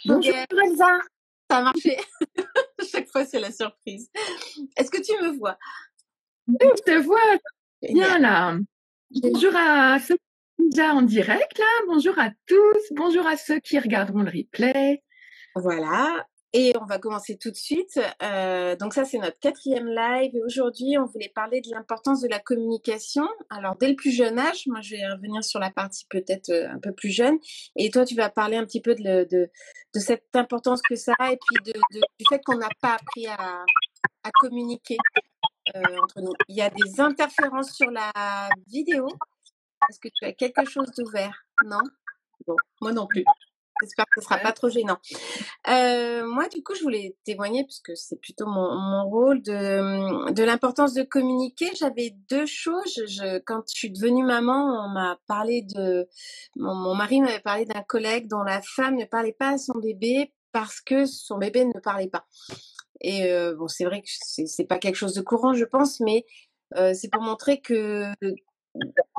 Bonjour Gaëlle, Elsa. ça a marché. Chaque fois, c'est la surprise. Est-ce que tu me vois? Oui, je te vois bien Génial. là. Bonjour à ceux qui sont déjà en direct là. Bonjour à tous. Bonjour à ceux qui regarderont le replay. Voilà. Et on va commencer tout de suite. Donc ça, c'est notre 4e live. Et aujourd'hui, on voulait parler de l'importance de la communication. Alors, dès le plus jeune âge, moi, je vais revenir sur la partie peut-être un peu plus jeune. Et toi, tu vas parler un petit peu de cette importance que ça a et puis du fait qu'on n'a pas appris à communiquer entre nous. Il y a des interférences sur la vidéo. Est-ce que tu as quelque chose d'ouvert? Non? Bon, moi non plus. J'espère que ce sera pas trop gênant. Moi, du coup, je voulais témoigner, puisque c'est plutôt mon rôle, de l'importance de communiquer. J'avais 2 choses. Quand je suis devenue maman, on m'a parlé mon mari m'avait parlé d'un collègue dont la femme ne parlait pas à son bébé parce que son bébé ne parlait pas. Et bon, c'est vrai que c'est pas quelque chose de courant, je pense, mais c'est pour montrer que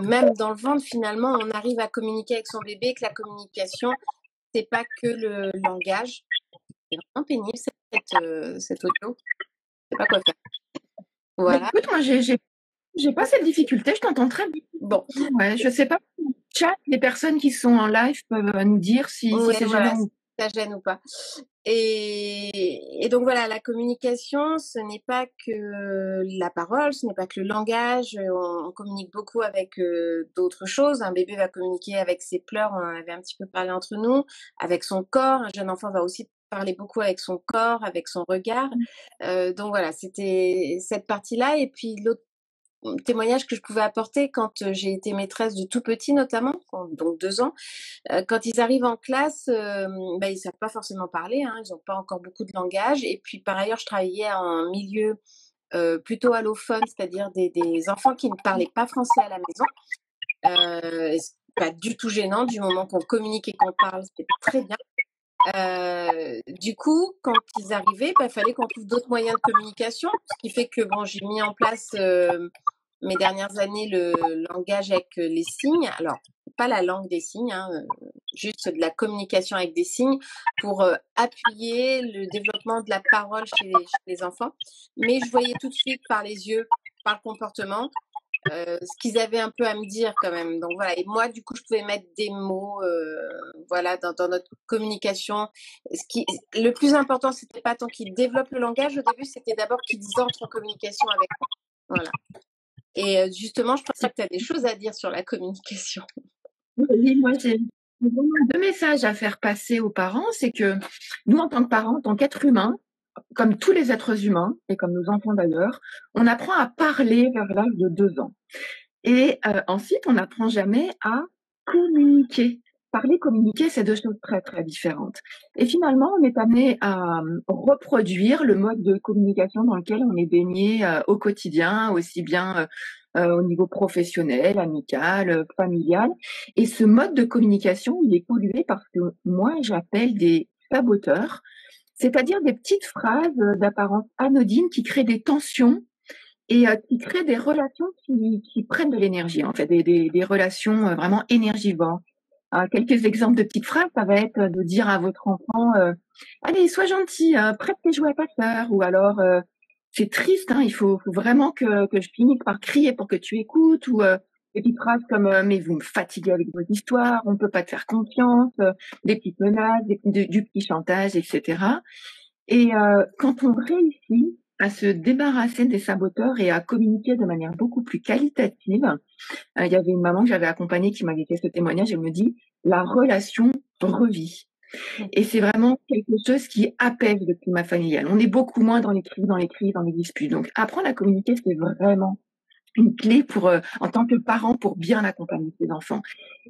même dans le ventre, finalement, on arrive à communiquer avec son bébé, que la communication, c'est pas que le langage. C'est vraiment pénible cette audio. Je sais pas quoi faire. Voilà. Écoute, moi j'ai pas cette difficulté. Je t'entends très bien. Bon. Ouais, je sais pas. Chat, les personnes qui sont en live peuvent nous dire si Ouais, c'est voilà, gênant ou si ça gêne ou pas. Et donc voilà, la communication, ce n'est pas que la parole, ce n'est pas que le langage. On communique beaucoup avec d'autres choses. Un bébé va communiquer avec ses pleurs, on en avait un petit peu parlé entre nous, avec son corps. Un jeune enfant va aussi parler beaucoup avec son corps, avec son regard. Donc voilà, c'était cette partie-là. Et puis l'autre témoignage que je pouvais apporter quand j'ai été maîtresse de tout petit notamment, donc 2 ans, quand ils arrivent en classe, ils savent pas forcément parler, hein, ils ont pas encore beaucoup de langage. Et puis par ailleurs, je travaillais en milieu plutôt allophone, c'est-à-dire des enfants qui ne parlaient pas français à la maison. C'est pas du tout gênant du moment qu'on communique et qu'on parle, c'est très bien. Du coup, quand ils arrivaient, il fallait qu'on trouve d'autres moyens de communication, ce qui fait que bon, j'ai mis en place mes dernières années le langage avec les signes. Alors, pas la langue des signes, hein, juste de la communication avec des signes pour appuyer le développement de la parole chez les enfants. Mais je voyais tout de suite par les yeux, par le comportement, ce qu'ils avaient un peu à me dire quand même. Donc voilà. Et moi, du coup, je pouvais mettre des mots, voilà, dans notre communication. Le plus important, c'était pas tant qu'ils développent le langage au début, c'était d'abord qu'ils entrent en communication avec moi. Voilà. Et justement, je pense que tu as des choses à dire sur la communication. Oui, moi j'ai vraiment 2 messages à faire passer aux parents. C'est que nous, en tant que parents, en tant qu'êtres humains, comme tous les êtres humains, et comme nos enfants d'ailleurs, on apprend à parler vers l'âge de 2 ans. Et ensuite, on n'apprend jamais à communiquer. Parler, communiquer, c'est 2 choses très, très différentes. Et finalement, on est amené à reproduire le mode de communication dans lequel on est baigné au quotidien, aussi bien au niveau professionnel, amical, familial. Et ce mode de communication, il est pollué parce que moi, j'appelle des saboteurs, c'est-à-dire des petites phrases d'apparence anodine qui créent des tensions et qui créent des relations qui prennent de l'énergie, en fait, des relations vraiment énergivores. Quelques exemples de petites phrases, ça va être de dire à votre enfant allez, sois gentil, prête tes jouets à ta sœur, ou alors c'est triste, hein, il faut vraiment que je finisse par crier pour que tu écoutes, ou des petites phrases comme mais vous me fatiguez avec vos histoires, on peut pas te faire confiance, des petites menaces, du petit chantage, etc. Et quand on réussit à se débarrasser des saboteurs et à communiquer de manière beaucoup plus qualitative, il y avait une maman que j'avais accompagnée qui m'avait fait ce témoignage, elle me dit: «La relation revit». Et c'est vraiment quelque chose qui apaise le climat familial. On est beaucoup moins dans les cris, dans les cris, dans les disputes. Donc apprendre à communiquer, c'est vraiment une clé pour, en tant que parent, pour bien accompagner ses enfants.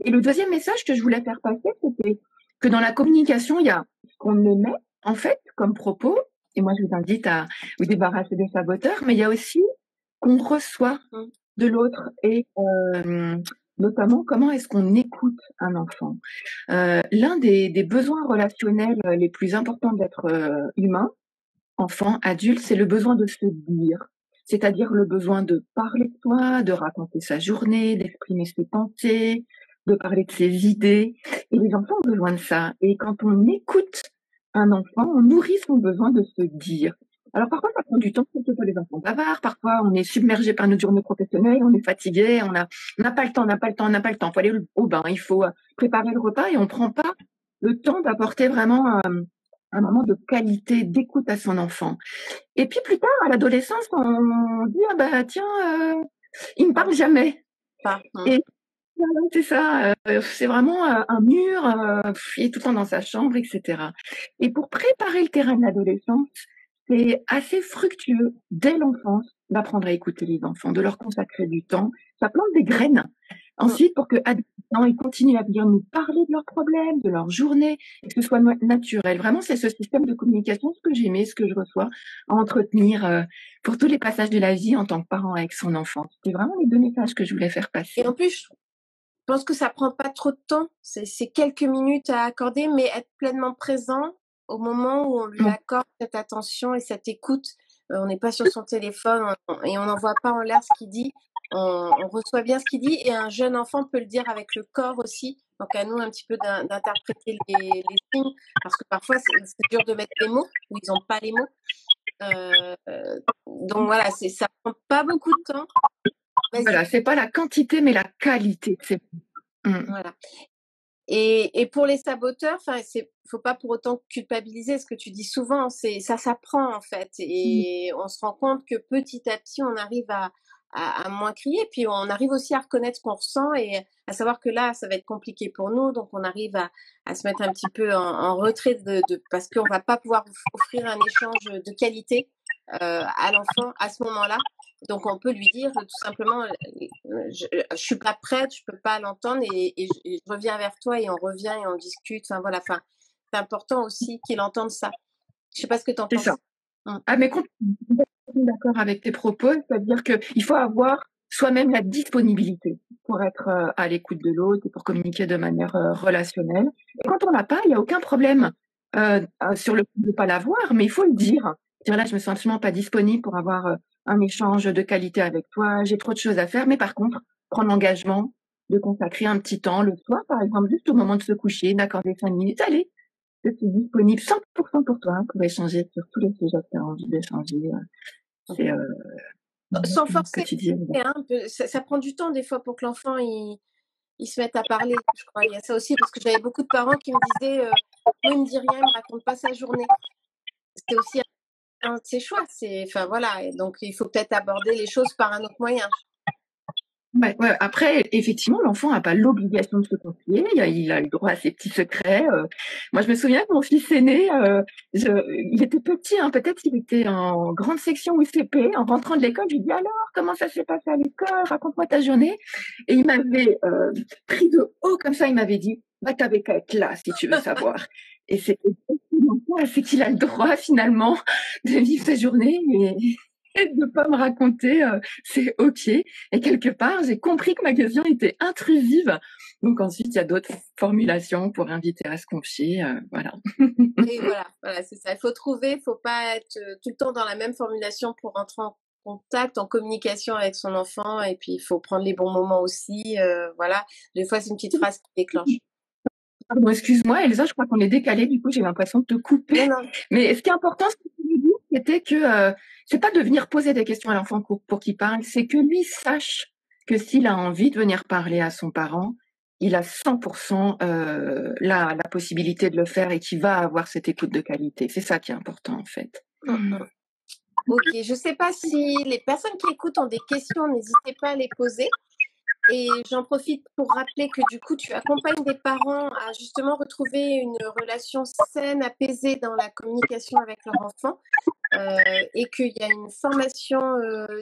Et le 2e message que je voulais faire passer, c'était que dans la communication, il y a ce qu'on émet, en fait, comme propos, et moi je vous invite à vous débarrasser des saboteurs, mais il y a aussi qu'on reçoit de l'autre et notamment comment est-ce qu'on écoute un enfant. L'un des besoins relationnels les plus importants d'être humain, enfant, adulte, c'est le besoin de se dire. C'est-à-dire le besoin de parler de soi, de raconter sa journée, d'exprimer ses pensées, de parler de ses idées. Et les enfants ont besoin de ça. Et quand on écoute un enfant, on nourrit son besoin de se dire. Alors parfois, ça prend du temps, surtout pour les enfants bavards. Parfois, on est submergé par notre journée professionnelle, on est fatigué, on n'a pas le temps, on n'a pas le temps, on n'a pas le temps. Il faut aller au bain, il faut préparer le repas et on prend pas le temps d'apporter vraiment un moment de qualité, d'écoute à son enfant. Et puis plus tard, à l'adolescence, on dit ah bah tiens, il me parle jamais. Et voilà, c'est ça, c'est vraiment un mur, il est tout le temps dans sa chambre, etc. Et pour préparer le terrain de l'adolescence, c'est assez fructueux dès l'enfance d'apprendre à écouter les enfants, de leur consacrer du temps. Ça plante des graines. Ensuite, pour que adolescents, ils continuent à venir nous parler de leurs problèmes, de leur journée, et que ce soit naturel. Vraiment, c'est ce système de communication, ce que j'aimais, ce que je reçois, à entretenir pour tous les passages de la vie en tant que parent avec son enfant. C'est vraiment les 2 messages que je voulais faire passer. Et en plus, je pense que ça prend pas trop de temps. C'est quelques minutes à accorder, mais être pleinement présent au moment où on lui accorde cette attention et cette écoute. On n'est pas sur son téléphone et on n'envoie pas en l'air ce qu'il dit. On reçoit bien ce qu'il dit et un jeune enfant peut le dire avec le corps aussi. Donc à nous un petit peu d'interpréter les signes parce que parfois c'est dur de mettre les mots ou ils n'ont pas les mots. Donc voilà, ça prend pas beaucoup de temps. Voilà, c'est pas la quantité mais la qualité. Voilà. Et pour les saboteurs, enfin, faut pas pour autant culpabiliser. Ce que tu dis souvent, ça s'apprend en fait, et on se rend compte que petit à petit, on arrive à moins crier, puis on arrive aussi à reconnaître ce qu'on ressent et à savoir que là, ça va être compliqué pour nous, donc on arrive à se mettre un petit peu en retrait parce qu'on va pas pouvoir offrir un échange de qualité à l'enfant à ce moment-là. Donc on peut lui dire tout simplement, je suis pas prête, je peux pas l'entendre et je reviens vers toi et on revient et on discute. Enfin voilà, c'est important aussi qu'il entende ça. Je sais pas ce que tu en penses. C'est ça. Ah mais complètement d'accord avec tes propos, c'est-à-dire qu'il faut avoir soi-même la disponibilité pour être à l'écoute de l'autre et pour communiquer de manière relationnelle. Et quand on l'a pas, il n'y a aucun problème sur le fait de ne pas l'avoir, mais il faut le dire. Dire là, je me sens absolument pas disponible pour avoir un échange de qualité avec toi, j'ai trop de choses à faire, mais par contre, prendre l'engagement de consacrer un petit temps le soir, par exemple, juste au moment de se coucher, d'accorder 5 minutes, allez, je suis disponible 100% pour toi pour échanger sur tous les sujets que tu as envie d'échanger. C'est sans forcer. Ça prend du temps des fois pour que l'enfant il se mette à parler. Je crois il y a ça aussi parce que j'avais beaucoup de parents qui me disaient moi il me dit rien, il me raconte pas sa journée. C'est aussi un de ses choix. Enfin voilà, et donc il faut peut-être aborder les choses par un autre moyen. Ouais. Après, effectivement, l'enfant n'a pas l'obligation de se confier. Il a le droit à ses petits secrets. Moi, je me souviens que mon fils aîné, il était petit, hein, peut-être il était en grande section ou CP. En rentrant de l'école, je lui dis alors, comment ça s'est passé à l'école? Raconte-moi ta journée. Et il m'avait pris de haut comme ça. Il m'avait dit, bah t'avais qu'à être là si tu veux savoir. Et c'est qu'il a le droit finalement de vivre sa journée. Et de pas me raconter, c'est OK. Et quelque part, j'ai compris que ma question était intrusive. Donc ensuite, il y a d'autres formulations pour inviter à se confier, voilà. Et voilà, c'est ça. Il faut pas être tout le temps dans la même formulation pour rentrer en contact, en communication avec son enfant. Et puis, il faut prendre les bons moments aussi. Voilà. Des fois, c'est une petite phrase qui déclenche. Pardon, excuse-moi, Elsa, je crois qu'on est décalé. Du coup, j'ai l'impression de te couper. Non. Mais ce qui est important, ce que tu veux dire, c'était que c'est pas de venir poser des questions à l'enfant pour qu'il parle, c'est que lui sache que s'il a envie de venir parler à son parent, il a 100% la possibilité de le faire et qu'il va avoir cette écoute de qualité. C'est ça qui est important, en fait. Ok, je sais pas si les personnes qui écoutent ont des questions, n'hésitez pas à les poser. Et j'en profite pour rappeler que du coup, tu accompagnes des parents à justement retrouver une relation saine, apaisée dans la communication avec leur enfant, et qu'il y a une formation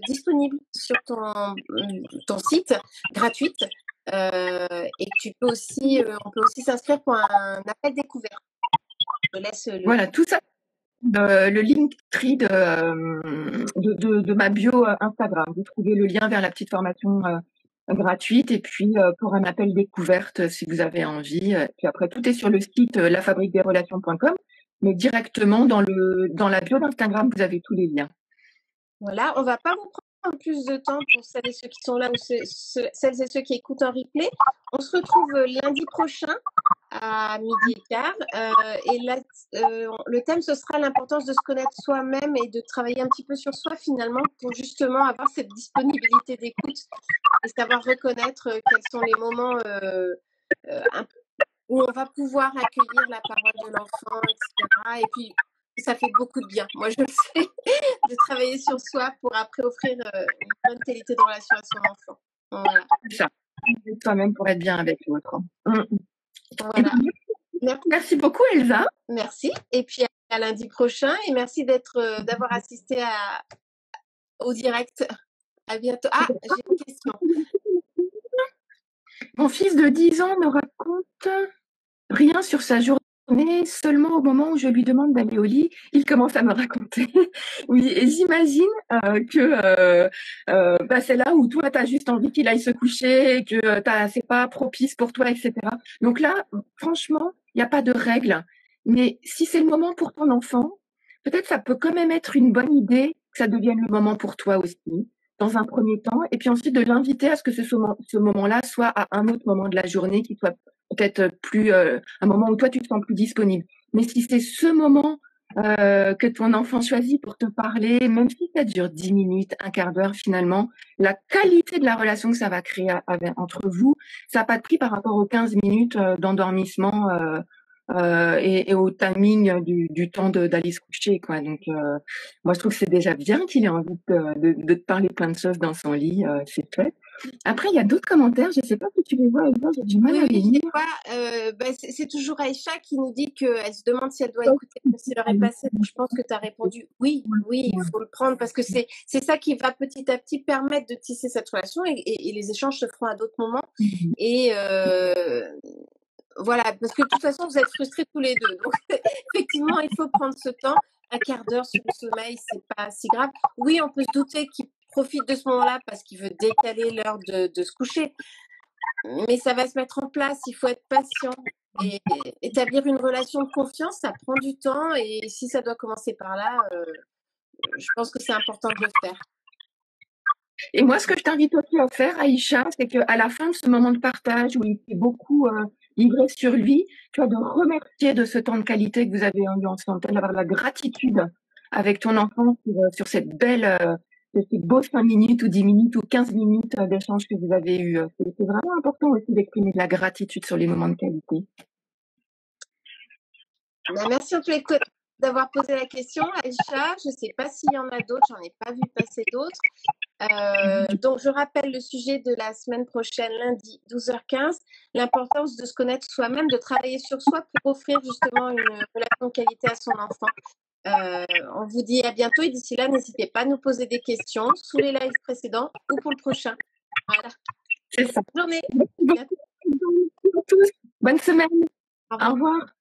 disponible sur ton site, gratuite, et que tu peux aussi, on peut aussi s'inscrire pour un appel découvert. Je laisse Voilà, tout ça. Le Linktree de ma bio Instagram. Vous trouvez le lien vers la petite formation gratuite et puis pour un appel découverte si vous avez envie. Puis après, tout est sur le site lafabriquedesrelations.com, mais directement dans la bio d'Instagram, vous avez tous les liens. Voilà, on va pas vous prendre plus de temps pour celles et ceux qui sont là ou celles et ceux qui écoutent en replay. On se retrouve lundi prochain à 12h15. Et là, le thème, ce sera l'importance de se connaître soi-même et de travailler un petit peu sur soi finalement pour justement avoir cette disponibilité d'écoute et savoir reconnaître quels sont les moments où on va pouvoir accueillir la parole de l'enfant, etc. Et puis, ça fait beaucoup de bien. Moi, je le sais, de travailler sur soi pour après offrir une bonne qualité de relation à son enfant. Voilà. Ça. Toi-même pour être bien avec l'autre. Voilà. Merci beaucoup, Elsa. Merci. Et puis, à lundi prochain. Et merci d'avoir assisté au direct. À bientôt. Ah, j'ai une question. Mon fils de 10 ans ne raconte rien sur sa journée, seulement au moment où je lui demande d'aller au lit, il commence à me raconter. Oui, et j'imagine que c'est là où toi, tu as juste envie qu'il aille se coucher, que c'est pas propice pour toi, etc. Donc là, franchement, il n'y a pas de règle. Mais si c'est le moment pour ton enfant, peut-être ça peut quand même être une bonne idée que ça devienne le moment pour toi aussi, dans un premier temps, et puis ensuite de l'inviter à ce que ce moment-là soit à un autre moment de la journée qui soit peut-être plus un moment où toi tu te sens plus disponible. Mais si c'est ce moment que ton enfant choisit pour te parler, même si ça dure 10 minutes, un quart d'heure, finalement, la qualité de la relation que ça va créer entre vous, ça n'a pas de prix par rapport aux 15 minutes d'endormissement et au timing du temps d'aller se coucher, quoi. Donc, moi, je trouve que c'est déjà bien qu'il ait envie de te parler plein de choses dans son lit. C'est fait. Après, il y a d'autres commentaires. Je ne sais pas si tu les vois, Elsa, j'ai du mal à les lire. C'est toujours Aïcha qui nous dit qu'elle se demande si elle doit écouter comme si l'heure est passée. Je pense que tu as répondu oui, il faut le prendre parce que c'est ça qui va petit à petit permettre de tisser cette relation et les échanges se feront à d'autres moments. Et voilà, parce que de toute façon, vous êtes frustrés tous les deux. Donc, effectivement, il faut prendre ce temps. Un quart d'heure sur le sommeil, c'est pas si grave. Oui, on peut se douter qu'il profite de ce moment-là parce qu'il veut décaler l'heure de se coucher. Mais ça va se mettre en place, il faut être patient. Et établir une relation de confiance, ça prend du temps. Et si ça doit commencer par là, je pense que c'est important de le faire. Et moi, ce que je t'invite aussi à faire, Aïcha, c'est qu'à la fin de ce moment de partage où il s'est beaucoup livré sur lui, tu vois, de remercier de ce temps de qualité que vous avez eu ensemble, d'avoir de la gratitude avec ton enfant sur cette belle, ces beaux 5 minutes ou 10 minutes ou 15 minutes d'échange que vous avez eu. C'est vraiment important aussi d'exprimer de la gratitude sur les moments de qualité. Merci en tous les cas d'avoir posé la question, Aïcha. Je ne sais pas s'il y en a d'autres, j'en ai pas vu passer d'autres. Donc, je rappelle le sujet de la semaine prochaine, lundi 12h15, l'importance de se connaître soi-même, de travailler sur soi pour offrir justement une relation de qualité à son enfant. On vous dit à bientôt et d'ici là, n'hésitez pas à nous poser des questions sous les lives précédents ou pour le prochain. Voilà. C'est ça. Bonne journée. Merci beaucoup à tous. Bonne semaine. Au revoir. Au revoir.